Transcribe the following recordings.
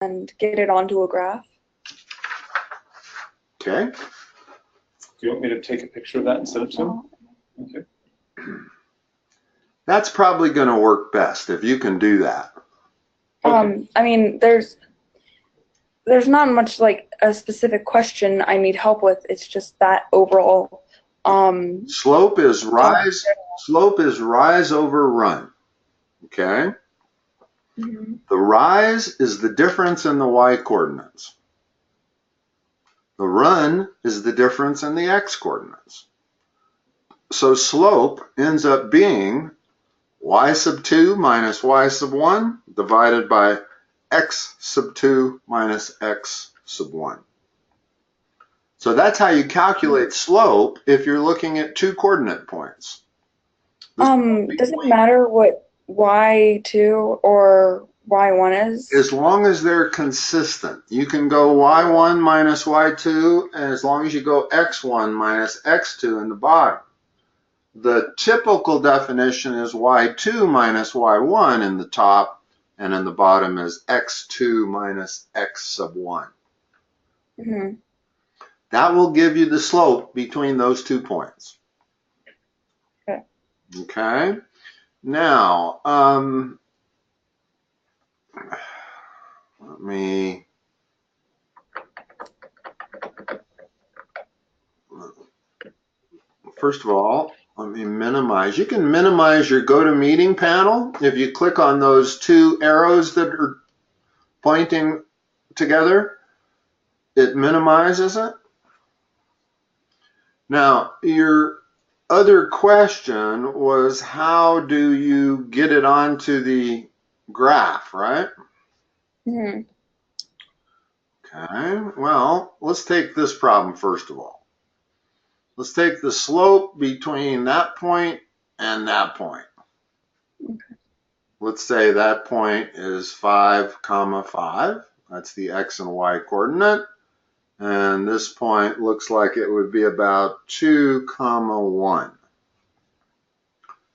and get it onto a graph. Okay. Do you want me to take a picture of that and send it to him? Okay. That's probably going to work best if you can do that. Okay. I mean, there's not much like a specific question I need help with. It's just that overall. Slope is rise. Slope is rise over run. Okay. Mm-hmm. The rise is the difference in the y coordinates. The run is the difference in the x coordinates. So slope ends up being y sub 2 minus y sub 1 divided by x sub 2 minus x sub 1. So that's how you calculate slope if you're looking at two coordinate points. Does it matter what y2 or y1 is? As long as they're consistent. You can go y1 minus y2 as long as you go x1 minus x2 in the bottom. The typical definition is y2 minus y1 in the top, and in the bottom is x2 minus x sub 1. Mm-hmm. That will give you the slope between those 2 points. Okay. Okay. Now, let me first of all, let me minimize. You can minimize your GoToMeeting panel. If you click on those 2 arrows that are pointing together, it minimizes it. Now, your other question was how do you get it onto the graph, right? Mm-hmm. Okay, well, let's take this problem first of all. Let's take the slope between that point and that point. Okay. Let's say that point is 5, 5. That's the x and y coordinate. And this point looks like it would be about 2, 1.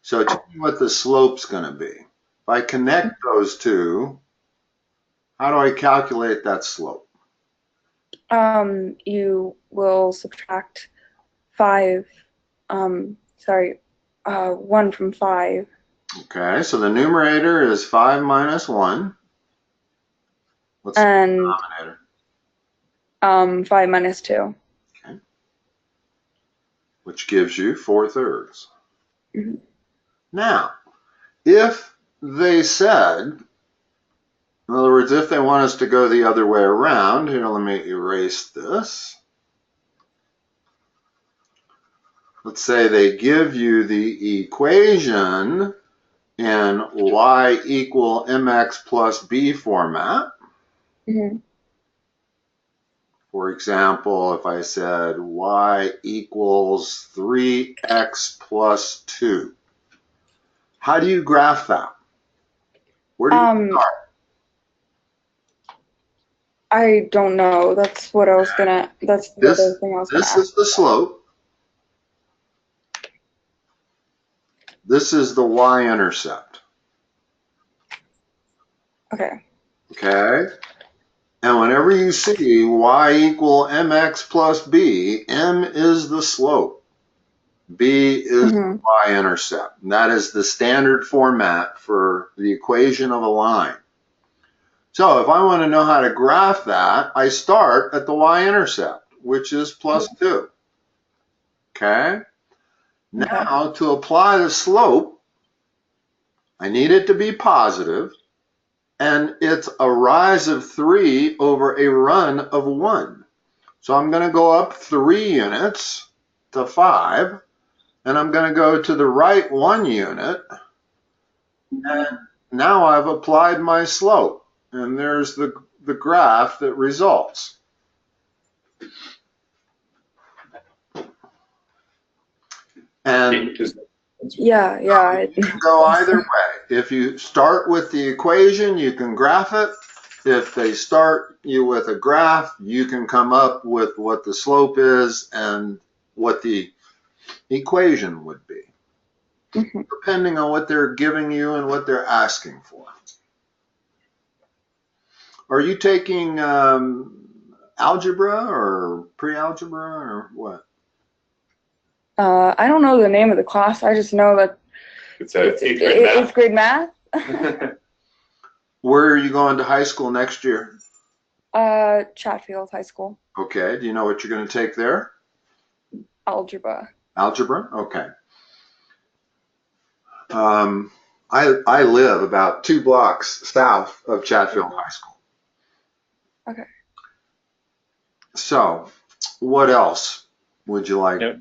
So tell me what the slope's going to be. If I connect those two, how do I calculate that slope? You will subtract 5, 1 from 5. Okay, so the numerator is 5 minus 1. What's and the denominator? 5 minus 2. Okay. Which gives you 4/3. Mm-hmm. Now, if they said, in other words, if they want us to go the other way around, here, let me erase this. Let's say they give you the equation in y equal mx plus b format. Mm-hmm. For example, if I said y equals 3x plus 2, how do you graph that? Where do you start? I don't know. That's what I was gonna. That's the other thing I was gonna ask. This is the slope. This is the y-intercept. Okay. Okay. And whenever you see y equal mx plus b, m is the slope. B is the y-intercept. And that is the standard format for the equation of a line. So if I want to know how to graph that, I start at the y-intercept, which is plus 2. Okay? Now, to apply the slope, I need it to be positive, and it's a rise of 3 over a run of 1. So I'm going to go up 3 units to 5, and I'm going to go to the right 1 unit, and now I've applied my slope. And there's the graph that results. And yeah. You can go either way. If you start with the equation, you can graph it. If they start you with a graph, you can come up with what the slope is and what the equation would be, depending on what they're giving you and what they're asking for. Are you taking algebra or pre-algebra or what? I don't know the name of the class. I just know that It's eighth grade math. Eighth grade math. Where are you going to high school next year? Chatfield High School. Okay. Do you know what you're going to take there? Algebra. Algebra? Okay. I live about 2 blocks south of Chatfield High School. Okay. So, what else would you like? Now,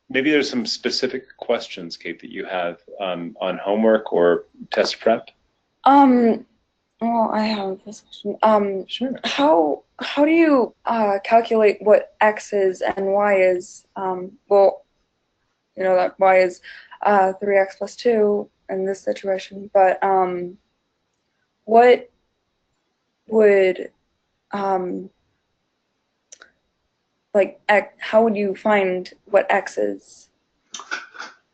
maybe there's some specific questions, Kate, that you have on homework or test prep. Well, I have this question. Sure. How do you calculate what x is and y is? Well, you know that y is 3x plus 2 in this situation, but what would like x, how would you find what x is?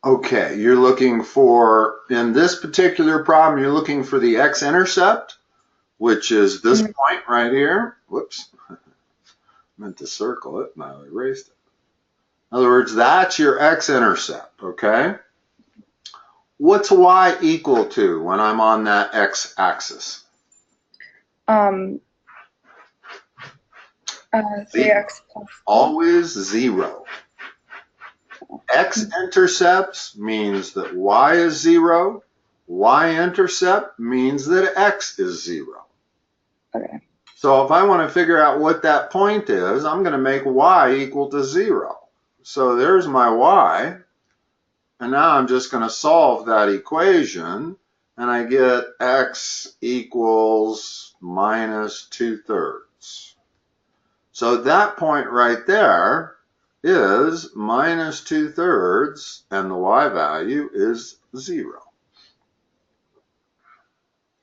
Okay, you're looking for, in this particular problem, you're looking for the x-intercept, which is this point right here. Whoops, meant to circle it, now I erased it. In other words, that's your x-intercept, okay? What's y equal to when I'm on that x-axis? 3x plus. Always 0. X-intercepts means that y is 0. Y-intercept means that x is 0. Okay. So if I want to figure out what that point is, I'm going to make y equal to 0. So there's my y. And now I'm just going to solve that equation. And I get x equals minus 2/3. So that point right there is minus 2/3, and the y value is 0.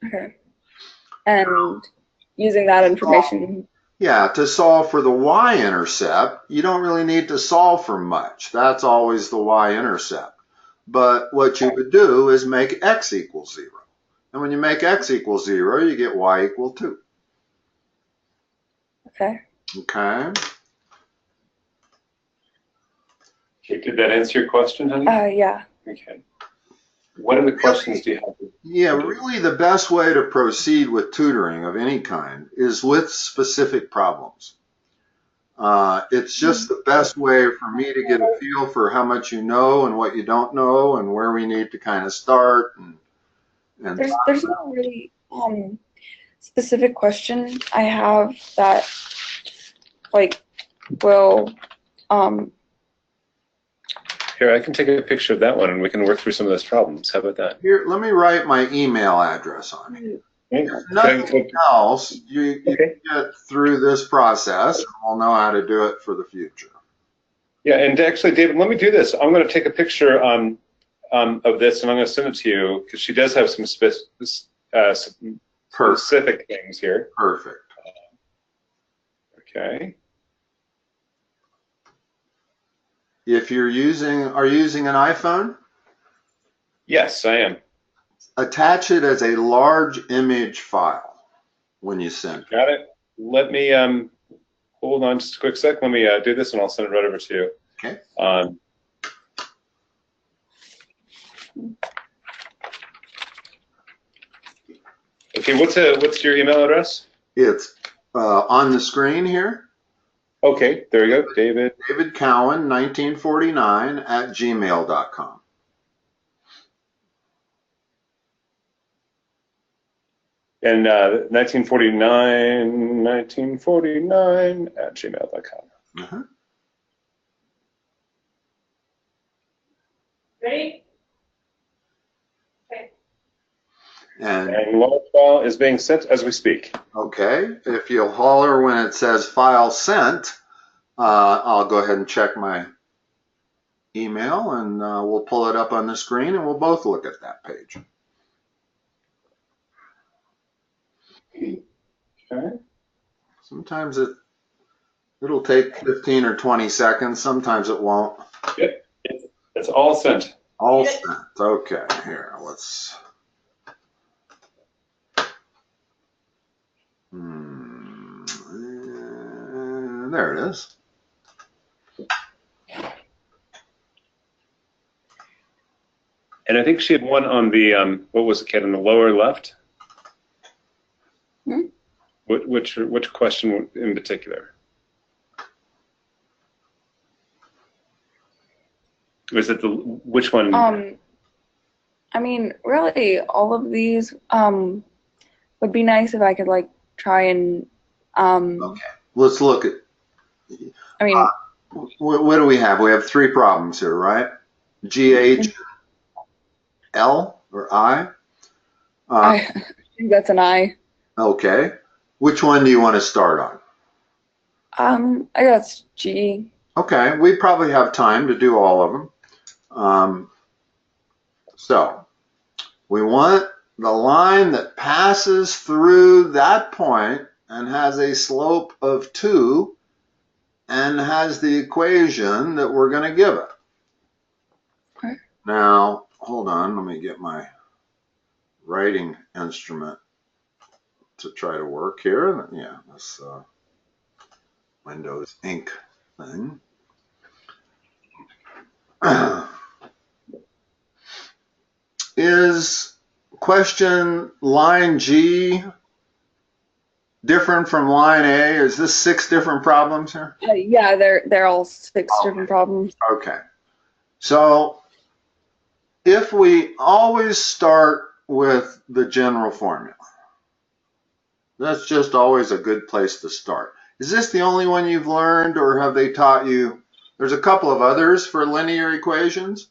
Okay. And using that information. Yeah, to solve for the y-intercept, you don't really need to solve for much. That's always the y-intercept. But what you would do is make x equal 0. And when you make x equal 0, you get y equal 2. Okay. Okay. Did that answer your question, honey? Yeah. Okay. What other questions do you have? Yeah, really the best way to proceed with tutoring of any kind is with specific problems. It's just the best way for me to get a feel for how much you know and what you don't know and where we need to kind of start. And there's no really specific question I have that like will Here, I can take a picture of that one and we can work through some of those problems. How about that? Here, let me write my email address on it. If nothing else, you get through this process and we'll know how to do it for the future. Yeah, and actually, David, let me do this. I'm going to take a picture of this and I'm going to send it to you because she does have some specific things here. Perfect. Okay. If are you using an iPhone? Yes, I am. Attach it as a large image file when you send it. Got it. Let me hold on just a quick sec. Let me do this and I'll send it right over to you. Okay. Okay. What's your email address? It's on the screen here. Okay. There we go. David Cowan 1949 at gmail.com. And 1949 at gmail.com. Uh-huh. Ready? Okay. And large file is being sent as we speak. okay, if you'll holler when it says file sent, I'll go ahead and check my email and we'll pull it up on the screen and we'll both look at that page. Okay. Sometimes it'll take 15 or 20 seconds. Sometimes it won't. Yep. It's all sent. All sent. Okay, here, let's. There it is. And I think she had one on the, what was it, Kate, on the lower left? Hmm? Which question in particular? Was it which one? I mean, really, all of these would be nice if I could like try and Okay, let's look at. I mean, What do we have? We have three problems here, right? G, H, L, or I? I think that's an I. Okay. Which one do you want to start on? I guess G. Okay, we probably have time to do all of them. So we want the line that passes through that point and has a slope of 2 and has the equation that we're going to give it. Okay. Now, hold on, let me get my writing instrument to try to work here. Yeah, this Windows ink thing. Is question line G different from line A? Is this 6 different problems here? Yeah, they're all 6 different problems. Okay. So if we always start with the general formula, that's just always a good place to start. Is this the only one you've learned, or have they taught you? There's a couple of others for linear equations.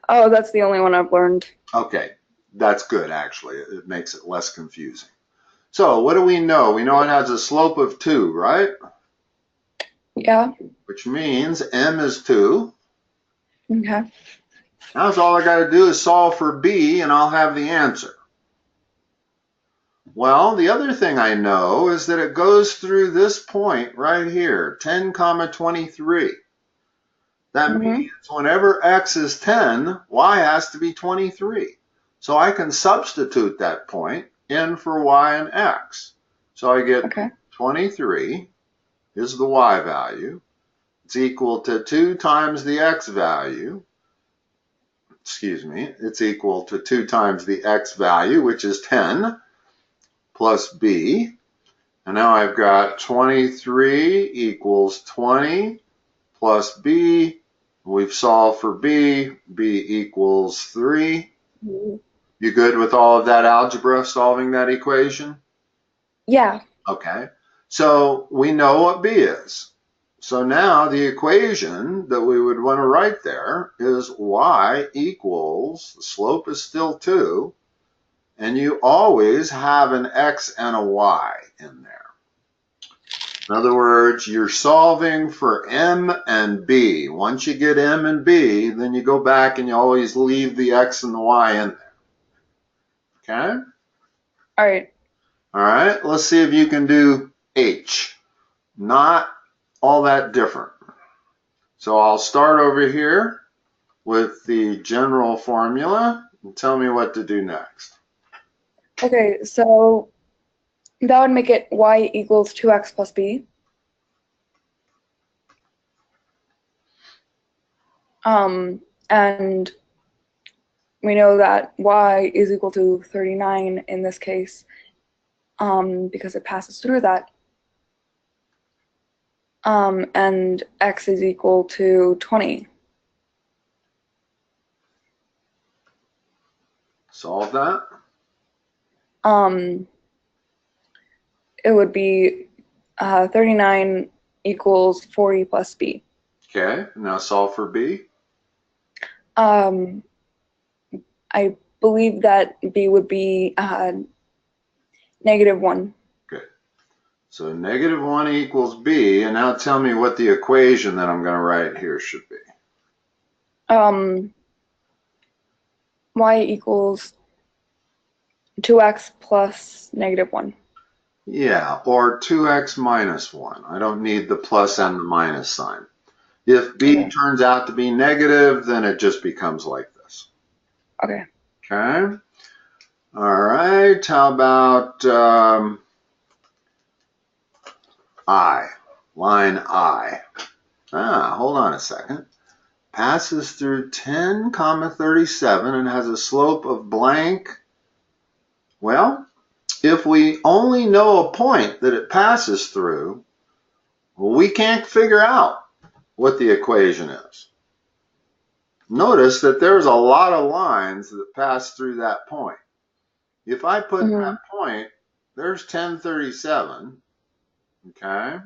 Oh, that's the only one I've learned. Okay, that's good actually. It makes it less confusing. So what do we know? We know it has a slope of 2, right? Yeah. Which means m is 2. Okay. Now all I got to do is solve for b and I'll have the answer. Well, the other thing I know is that it goes through this point right here, 10, 23. That means whenever x is 10, y has to be 23. So I can substitute that point in for y and x. So I get 23 is the y value. It's equal to 2 times the x value. Excuse me, it's equal to 2 times the x value, which is 10, plus b. And now I've got 23 equals 20 plus b. We've solved for b. b equals 3. You good with all of that algebra, solving that equation? Yeah. Okay. So we know what b is. So now the equation that we would want to write there is y equals, the slope is still 2, and you always have an x and a y in there. In other words, you're solving for m and b. Once you get m and b, then you go back and you always leave the x and the y in there. Okay? All right. All right, let's see if you can do h. Not all that different. So I'll start over here with the general formula and tell me what to do next. Okay, so that would make it y equals 2x plus b. And we know that y is equal to 39 in this case, because it passes through that. And x is equal to 20. Solve that. It would be 39 equals 40 plus b. Okay, now solve for b. I believe that b would be -1. Good. So -1 equals b, and now tell me what the equation that I'm going to write here should be. Y equals 2x plus -1. Yeah, or 2x minus 1. I don't need the plus and the minus sign. If b turns out to be negative, then it just becomes like this. Okay. Okay. All right. How about I, line I. Hold on a second. Passes through 10, 37 and has a slope of blank. Well, if we only know a point that it passes through, we can't figure out what the equation is. Notice that there's a lot of lines that pass through that point. If I put that point, there's 1037, okay?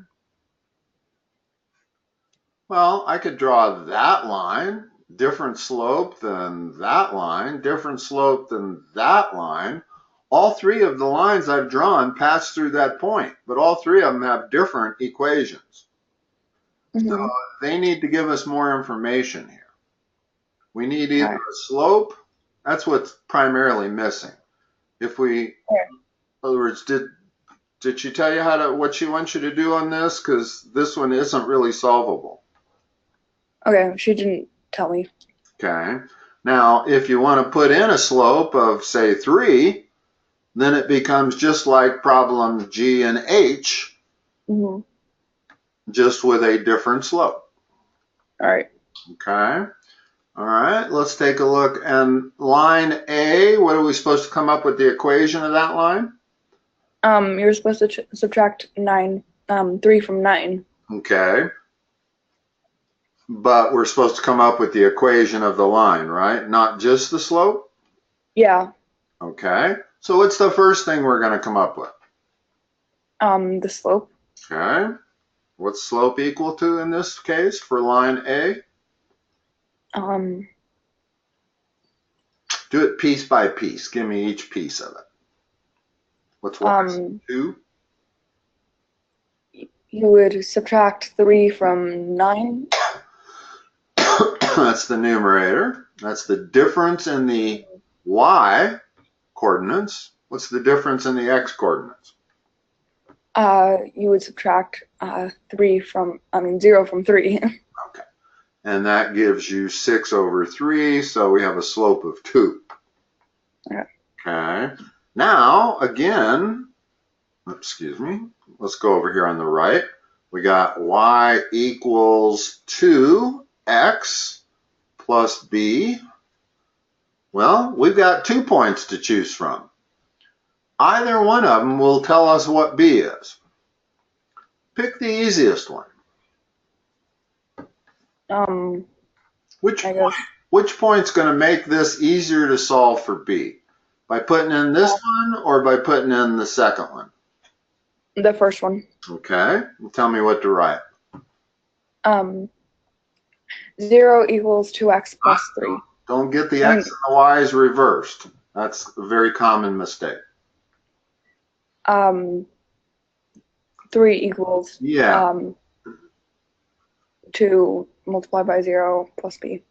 Well, I could draw that line, different slope than that line, different slope than that line. All three of the lines I've drawn pass through that point, but all three of them have different equations. So they need to give us more information here. We need either a slope, that's what's primarily missing. If we, in other words, did she tell you what she wants you to do on this? Because this one isn't really solvable. Okay, she didn't tell me. Okay. Now, if you want to put in a slope of, say, 3, then it becomes just like problem G and H, just with a different slope. All right. Okay. All right, let's take a look. And line A, what are we supposed to come up with the equation of that line? You're supposed to subtract 3 from 9. Okay. But we're supposed to come up with the equation of the line, right? Not just the slope? Yeah. Okay. So what's the first thing we're going to come up with? The slope. Okay. What's slope equal to in this case for line A? Do it piece by piece. Give me each piece of it. What's y? 2? You would subtract 3 from 9. That's the numerator. That's the difference in the y coordinates. What's the difference in the x coordinates? You would subtract 0 from 3. Okay. And that gives you 6 over 3, so we have a slope of 2. Okay. Now, again, excuse me, let's go over here on the right. We got y equals 2x plus b. Well, we've got 2 points to choose from. Either one of them will tell us what b is. Pick the easiest one. Which point's going to make this easier to solve for b? By putting in this one or by putting in the second one? The first one. Okay. Tell me what to write. 0 equals 2x plus 3. Don't get the x and the y's reversed. That's a very common mistake. 3 equals 2 multiplied by 0 plus b.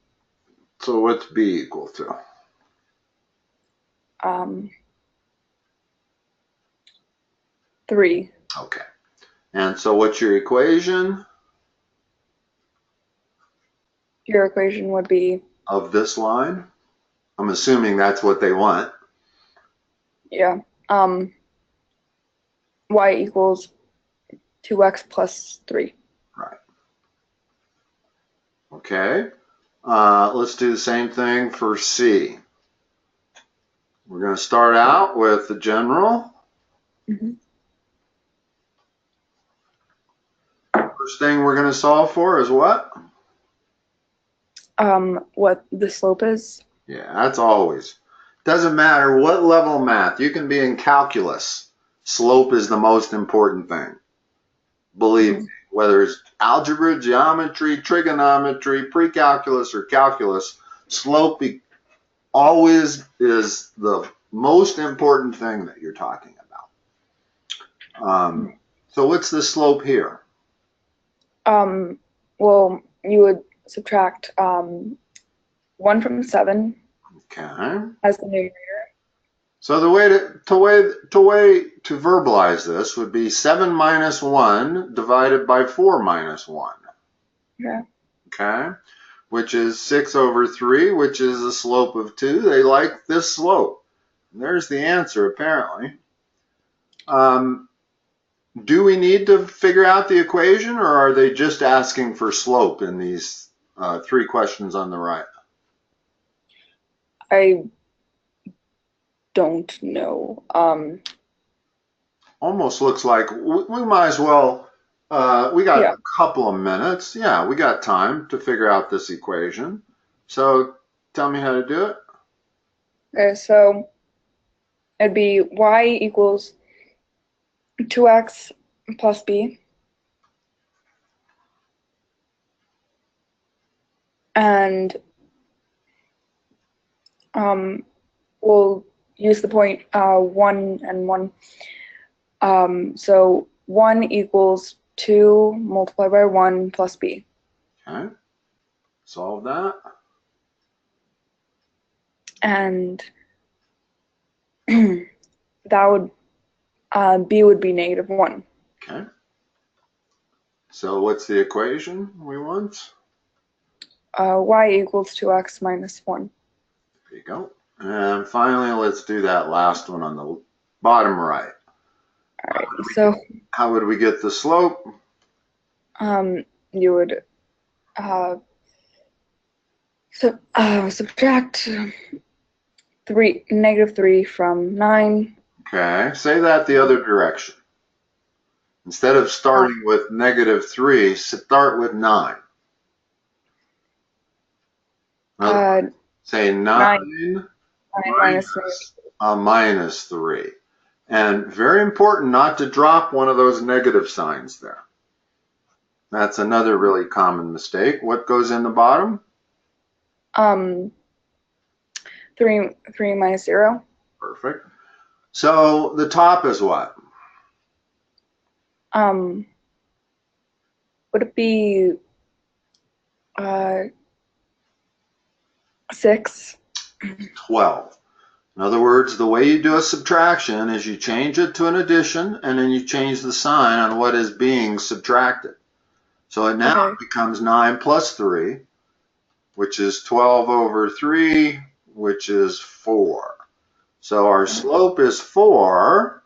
So what's b equal to? 3. Okay. And so what's your equation? Your equation would be... Of this line? I'm assuming that's what they want. Yeah. Y equals 2x plus 3. Right. Okay. Let's do the same thing for C. We're going to start out with the general. First thing we're going to solve for is what? What the slope is. Yeah, that's always. Doesn't matter what level of math. You can be in calculus. Slope is the most important thing. Believe me, whether it's algebra, geometry, trigonometry, precalculus, or calculus, slope always is the most important thing that you're talking about. So what's the slope here? Well, you would subtract 1 from 7. Okay. As the numerator. So the way to verbalize this would be 7 minus 1 divided by 4 minus 1. Yeah. Okay. Which is 6 over 3, which is a slope of 2. They like this slope. And there's the answer, apparently. do we need to figure out the equation, or are they just asking for slope in these 3 questions on the right? I don't know. Almost looks like we might as well, we got Yeah. a couple of minutes. Yeah, we got time to figure out this equation. So tell me how to do it. Okay, so it'd be y equals 2x plus b. And we'll use the point 1 and 1. So 1 equals 2 multiplied by 1 plus b. Okay, solve that. And that would, b would be -1. Okay. So what's the equation we want? Y equals 2x minus 1. There you go. And finally, let's do that last one on the bottom right. All right, so How would we get the slope? you would subtract -3 from 9. Okay, say that the other direction. Instead of starting with -3, start with 9. Say 9 minus 3. And very important not to drop one of those negative signs there. That's another really common mistake. What goes in the bottom? 3 minus 0. Perfect. So the top is what? Would it be 6? 12. In other words, the way you do a subtraction is you change it to an addition, and then you change the sign on what is being subtracted. So it now becomes 9 plus 3, which is 12 over 3, which is 4. So our slope is 4.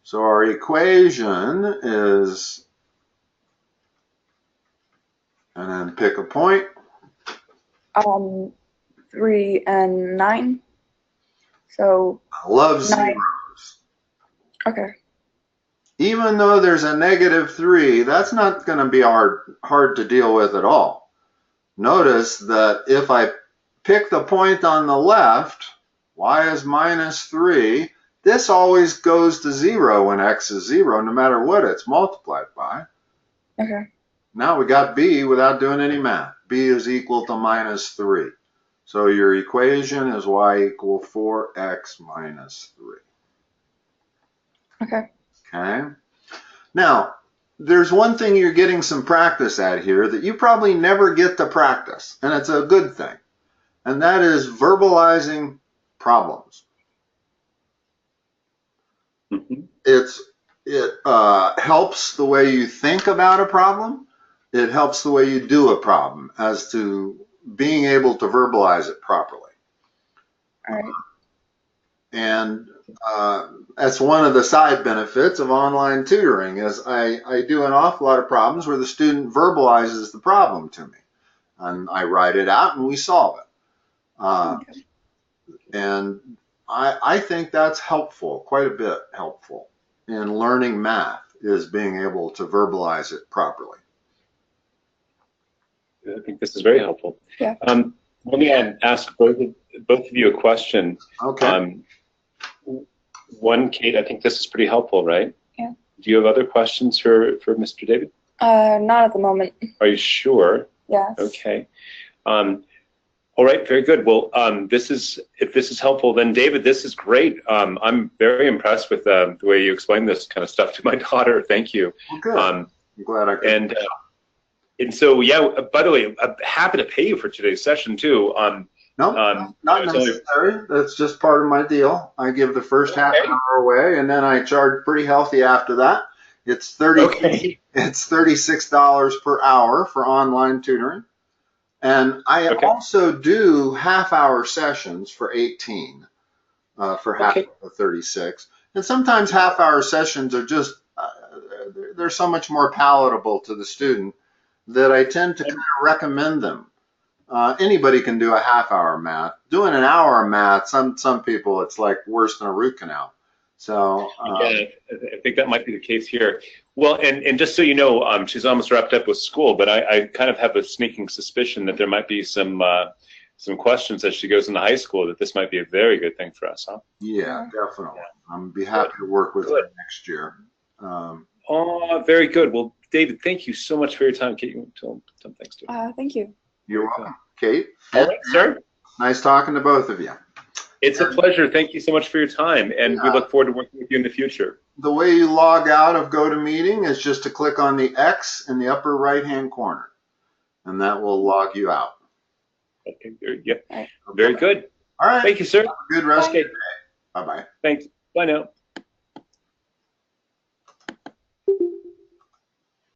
So our equation is, and then pick a point. 3 and 9. So I love 9. zeros. Okay. Even though there's a -3, that's not going to be hard to deal with at all. Notice that if I pick the point on the left, y is -3, this always goes to 0 when x is 0, no matter what it's multiplied by. Okay. Now we got b without doing any math. b is equal to -3. So your equation is y equal 4x minus 3. Okay. Okay. Now, there's one thing you're getting some practice at here that you probably never get to practice, and it's a good thing, and that is verbalizing problems. It helps the way you think about a problem. It helps the way you do a problem as to being able to verbalize it properly. All right. And that's one of the side benefits of online tutoring is I do an awful lot of problems where the student verbalizes the problem to me. And I write it out and we solve it. And I think that's helpful, quite a bit helpful in learning math, is being able to verbalize it properly. I think this is very helpful. Yeah. Let me ask both of you a question. Okay. One, Kate, I think this is pretty helpful, right? Yeah. Do you have other questions for Mr. David? Not at the moment. Are you sure? Yes. Okay. All right, very good. Well, if this is helpful, then David, this is great. I'm very impressed with the way you explain this kind of stuff to my daughter. Thank you. Well, good. I'm glad I could. And so, yeah, by the way, I'm happy to pay you for today's session too. No, not necessary. That's just part of my deal. I give the first half an hour away, and then I charge pretty healthy after that. It's It's $36 per hour for online tutoring, and I also do half-hour sessions for 18 for half of the 36. And sometimes half-hour sessions are just they're so much more palatable to the student that I tend to kind of recommend them. Anybody can do a half-hour math. Doing an hour of math, some people, it's like worse than a root canal. So yeah, I think that might be the case here. Well, and just so you know, she's almost wrapped up with school, but I kind of have a sneaking suspicion that there might be some questions as she goes into high school, that this might be a very good thing for us, huh? yeah, definitely. I'm be happy to work with her next year. Oh, very good. Well, David, thank you so much for your time. Kate, you want to tell them thanks to Thank you. You're welcome, Kate. All right, sir. Nice talking to both of you. It's a pleasure. Thank you so much for your time, and we look forward to working with you in the future. The way you log out of GoToMeeting is just to click on the X in the upper right-hand corner, and that will log you out. Okay. Yep. Very good. All right. Thank you, sir. Have a good rest of your day. Bye-bye. Thanks. Bye now.